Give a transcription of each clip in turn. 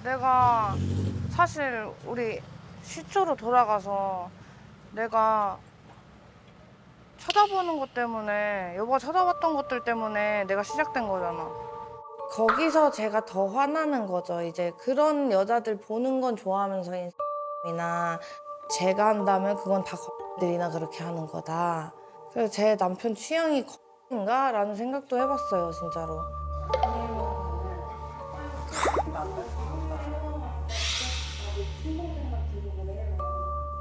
내가 사실 우리 시초로 돌아가서 내가 쳐다보는 것 때문에 여보가 쳐다봤던 것들 때문에 내가 시작된 거잖아. 거기서 제가 더 화나는 거죠. 이제 그런 여자들 보는 건 좋아하면서 이나 제가 한다면 그건 다 들이나 그렇게 하는 거다. 그래서 제 남편 취향이 인가? 라는 생각도 해봤어요, 진짜로.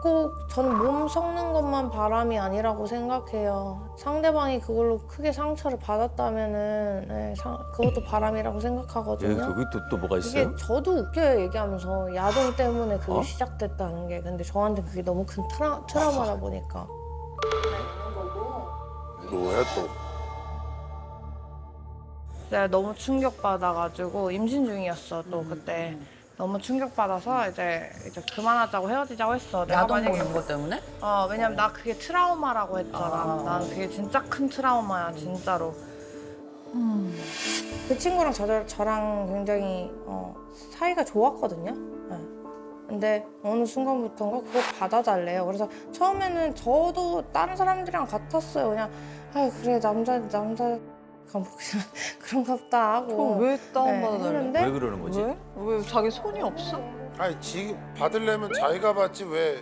꼭 저는 몸 썩는 것만 바람이 아니라고 생각해요. 상대방이 그걸로 크게 상처를 받았다면은 네, 그것도 바람이라고 생각하거든요. 여기 또 뭐가 있어요? 이게 저도 웃겨요, 얘기하면서. 야동 때문에 그게 시작됐다는 게. 근데 저한테 그게 너무 큰 트라우마라 보니까. 뭐야 또? 내가 너무 충격받아가지고 임신 중이었어, 또 그때. 너무 충격받아서 이제 그만하자고 헤어지자고 했어. 내가 야동 만약에 보는 것 때문에? 왜냐면 나 그게 트라우마라고 했잖아. 난 그게 진짜 큰 트라우마야, 진짜로. 그 친구랑 저랑 굉장히 사이가 좋았거든요. 네. 근데 어느 순간부터인가 그걸 받아달래요. 그래서 처음에는 저도 다른 사람들이랑 같았어요. 그냥 아유 그래 남자 그런가 보다 하고. 왜 다운받아달래? 했는데 왜 그러는 거지? 왜 자기 손이 없어? 아니 지 받으려면 자기가 받지 왜?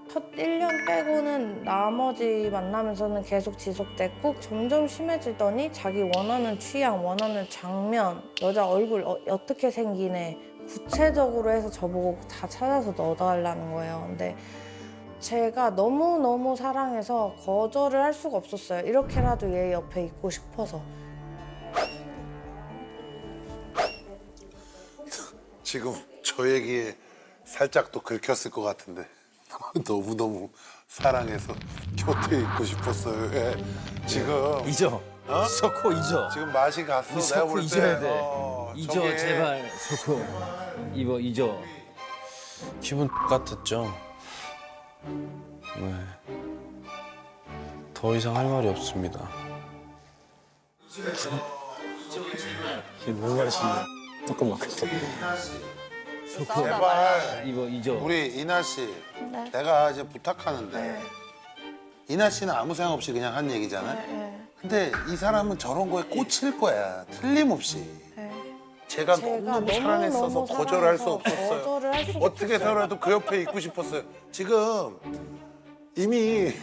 첫 1년 빼고는 나머지 만나면서는 계속 지속됐고 점점 심해지더니 자기 원하는 취향, 원하는 장면, 여자 얼굴 어떻게 생기네 구체적으로 해서 저보고 다 찾아서 넣어달라는 거예요. 근데 제가 너무너무 사랑해서 거절을 할 수가 없었어요. 이렇게라도 얘 옆에 있고 싶어서. 지금 저 얘기에 살짝 또 긁혔을 것 같은데 너무너무 사랑해서 곁에 있고 싶었어요. 왜? 지금 잊어. 석호 잊어. 지금 맛이 갔어. 우리 내가 석호 볼 잊어야 때. 돼. 잊어 저게 제발 석호. 잊어. 기분 같았죠. 네. 더 이상 할 말이 없습니다. 이게 뭔 말이신데? 잠깐만. 석호 제발 잊어. 우리 이나 씨, 네. 내가 이제 부탁하는데 이나 씨는 아무 생각 없이 그냥 한 얘기잖아요. 네. 근데 이 사람은 저런 거에 꽂힐 거야. 틀림없이. 네. 제가 너무 사랑했어서 거절할 수 없었어요. 거절을 할 수가 어떻게 해서라도 그 옆에 있고 싶었어요. 지금 이미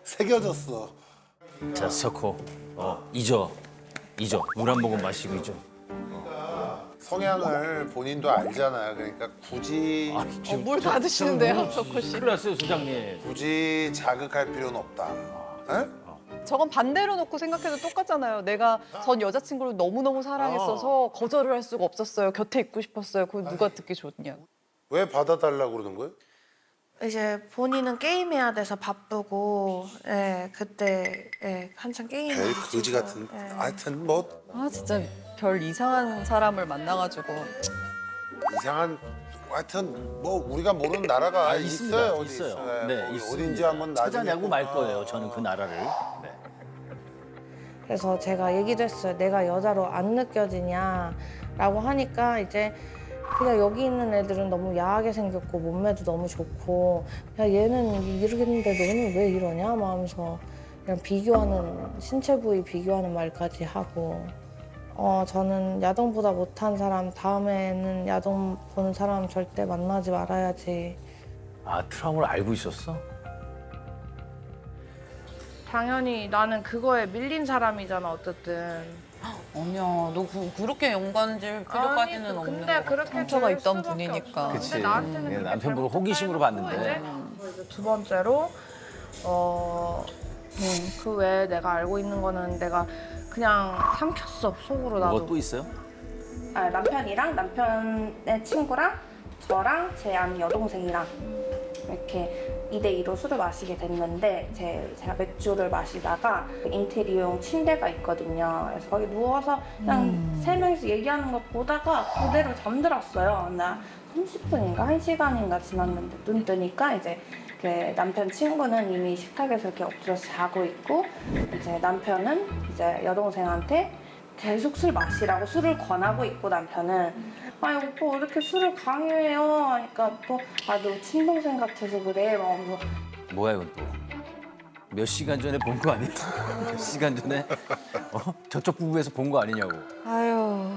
새겨졌어. 자 석호. 잊어. 물 한 모금 마시고 잊어. 성향을 본인도 알잖아요. 그러니까 굳이 물 다 드시는데요, 석호 씨. 큰일 났어요 소장님. 굳이 자극할 필요는 없다. 에? 저건 반대로 놓고 생각해도 똑같잖아요. 내가 전 여자친구를 너무너무 사랑했어서 거절을 할 수가 없었어요. 곁에 있고 싶었어요. 그거 누가 듣기 좋냐. 왜 받아달라고 그러는 거예요? 이제 본인은 게임해야 돼서 바쁘고, 그때 한창 게임. 별 거지 같은. 하여튼 뭐 아 진짜 별 이상한 사람을 만나가지고. 이상한. 하여튼 뭐 우리가 모르는 나라가 있습니다. 있어요. 어디 있어요. 있어요. 네, 거기 있습니다. 어딘지 한번 나중에 찾아내고 꼭- 말 거예요. 저는 그 나라를. 네. 그래서 제가 얘기도 했어요. 내가 여자로 안 느껴지냐라고 하니까 이제 그냥 여기 있는 애들은 너무 야하게 생겼고 몸매도 너무 좋고 야 얘는 이러겠는데 너는 왜 이러냐 막 하면서 그냥 비교하는 신체 부위 비교하는 말까지 하고 저는 야동보다 못한 사람 다음에는 야동 보는 사람 절대 만나지 말아야지. 아 트라우마를 알고 있었어? 당연히 나는 그거에 밀린 사람이잖아 어쨌든. 아니야, 너 그렇게 연관질 필요까지는 없는 근데 것 같아. 그렇게 상처가 될 있던 수밖에 분이니까. 없어. 그치. 근데 나한테는 예, 그게 남편분을 잘못된 호기심으로 거고, 봤는데. 이제 두 번째로 그 외에 내가 알고 있는 거는 내가 그냥 삼켰어 속으로 나도. 뭐가 또 있어요? 남편이랑 남편의 친구랑 저랑 제 아는 여동생이랑 이렇게 2대2로 술을 마시게 됐는데 제가 맥주를 마시다가 인테리어용 침대가 있거든요. 그래서 거기 누워서 그냥 세 명이서 얘기하는 거 보다가 그대로 잠들었어요. 나 30분인가 1시간인가 지났는데 눈 뜨니까 이제 그 남편 친구는 이미 식탁에서 이렇게 엎드려서 자고 있고 이제 남편은 이제 여동생한테 계속 술 마시라고 술을 권하고 있고 남편은 아니 오빠 왜 이렇게 술을 강요해요 하니까 또 아 너 친동생 같아서 그래 막 하면서 뭐야 이건 또. 몇 시간 전에 본 거 아니야? 몇 시간 전에 저쪽 부부에서 본 거 아니냐고. 아유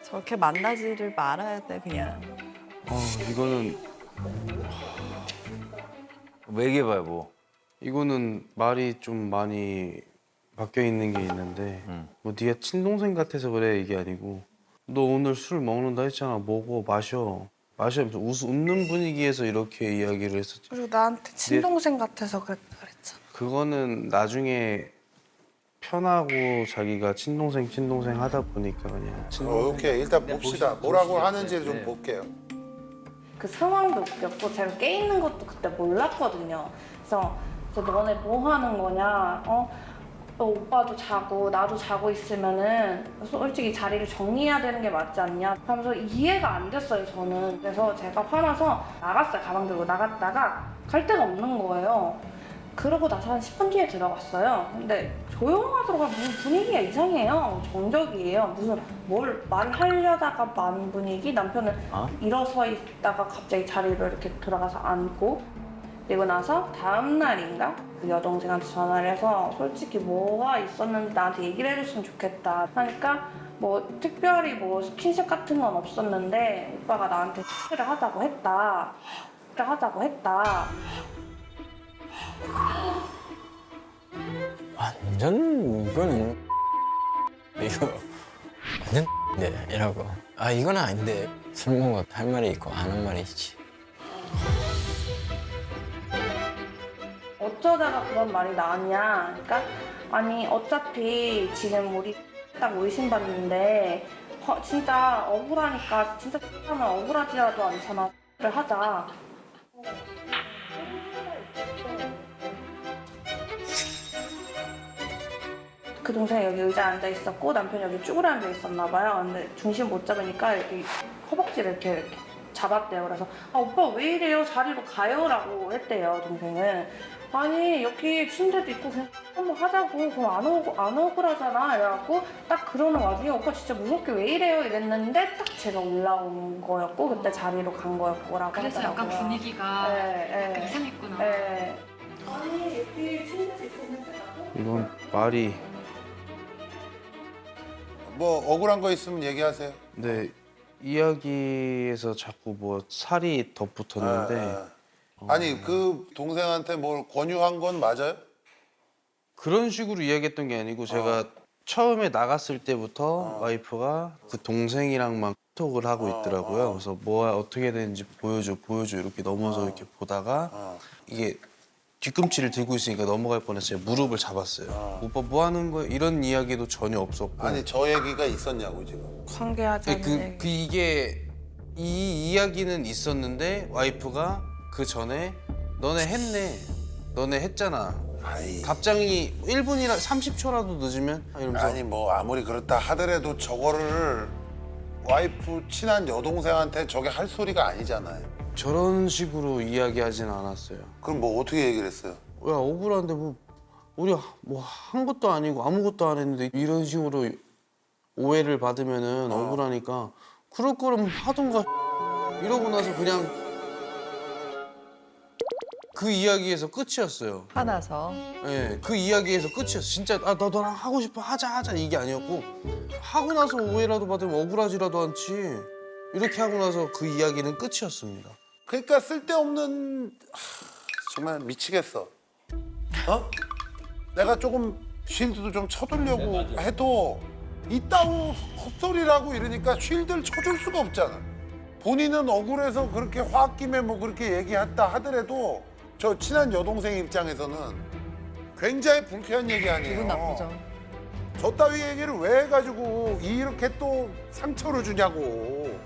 저렇게 만나지를 말아야 돼 그냥. 이거는 왜 얘기해봐요 뭐. 이거는 말이 좀 많이 바뀌어 있는 게 있는데 뭐 네가 친동생 같아서 그래 이게 아니고 너 오늘 술 먹는다 했잖아. 먹어 마셔 마시면서 웃는 분위기에서 이렇게 이야기를 했었지. 그리고 나한테 친동생 같아서 그랬다 그랬잖아. 그거는 나중에 편하고 자기가 친동생 하다 보니까 그냥 오케이 일단 봅시다. 뭐라고 하는지 좀 볼게요. 그 상황도 웃겼고 제가 깨 있는 것도 그때 몰랐거든요. 그래서 너네 뭐 하는 거냐? 오빠도 자고 나도 자고 있으면은 솔직히 자리를 정리해야 되는 게 맞지 않냐? 하면서 이해가 안 됐어요 저는. 그래서 제가 화나서 나갔어요. 가방 들고 나갔다가 갈 데가 없는 거예요. 그러고 나서 한 10분 뒤에 들어갔어요. 근데 조용하더라고요. 무슨 분위기가 이상해요. 정적이에요. 무슨 뭘 말하려다가 만 분위기? 남편은 일어서 있다가 갑자기 자리를 이렇게 들어가서 앉고 그리고 나서 다음 날인가 그 여동생한테 전화를 해서 솔직히 뭐가 있었는지 나한테 얘기를 해줬으면 좋겠다 하니까 뭐 특별히 뭐 스킨십 같은 건 없었는데 오빠가 나한테 X를 하자고 했다. 완전 이거는 이거 완전 네 이라고 아 이건 아닌데 술 먹은 거 할 말이 있고 안 할 말이 있지. 어쩌다가 그런 말이 나왔냐 그러니까 아니 어차피 지금 우리 딱 의심받는데 진짜 억울하니까 진짜 하면 억울하지라도 않잖아 를 하자. 그 동생이 여기 의자에 앉아 있었고 남편이 여기 쭈그려 앉아 있었나 봐요. 근데 중심 못 잡으니까 이렇게 허벅지를 이렇게 잡았대요. 그래서 아 오빠 왜 이래요? 자리로 가요라고 했대요 동생은. 아니 여기 침대도 있고 그냥 한번 하자고 그럼 안 억울하잖아 이래갖고 딱 그러는 와중에 오빠 진짜 무섭게 왜 이래요 이랬는데 딱 제가 올라온 거였고 그때 자리로 간 거였고라고 그래서 하더라고요. 약간 분위기가 네. 이상했구나. 네. 아니 여기 침대도 있고 그냥 이건 말이 뭐 억울한 거 있으면 얘기하세요. 근데 이야기에서 자꾸 뭐 살이 덧붙었는데 아니 그 동생한테 뭘 권유한 건 맞아요? 그런 식으로 이야기했던 게 아니고 제가 처음에 나갔을 때부터 와이프가 그 동생이랑만 톡을 하고 있더라고요. 그래서 뭐야 어떻게 되는지 보여줘 이렇게 넘어서 이렇게 보다가 이게 뒤꿈치를 들고 있으니까 넘어갈 뻔해서 제가 무릎을 잡았어요. 오빠 뭐 하는 거야? 이런 이야기도 전혀 없었고. 아니 저 얘기가 있었냐고 지금. 관계하자는 이게 이 이야기는 있었는데 와이프가 그 전에 너네 했잖아. 아이. 답장이 1분이나 30초라도 늦으면 이러면서 아니 뭐 아무리 그렇다 하더라도 저거를 와이프 친한 여동생한테 저게 할 소리가 아니잖아요. 저런 식으로 이야기하진 않았어요. 그럼 뭐 어떻게 얘기를 했어요? 야 억울한데 뭐 우리 뭐 한 것도 아니고 아무것도 안 했는데 이런 식으로 오해를 받으면은 억울하니까 그럴 거면 하던가 이러고 나서 그냥 그 이야기에서 끝이었어요. 화나서. 네, 그 이야기에서 끝이었어. 진짜 아, 너랑 하고 싶어 하자 이게 아니었고 하고 나서 오해라도 받으면 억울하지라도 않지. 이렇게 하고 나서 그 이야기는 끝이었습니다. 그러니까 쓸데없는 정말 미치겠어. 내가 조금 쉴드도 좀 쳐두려고 해도 이따구 헛소리라고 이러니까 쉴드를 쳐줄 수가 없잖아. 본인은 억울해서 그렇게 화학김에 뭐 그렇게 얘기했다 하더라도 저 친한 여동생 입장에서는 굉장히 불쾌한 얘기 아니에요. 기분 나쁘죠. 저 따위 얘기를 왜 해가지고 이렇게 또 상처를 주냐고.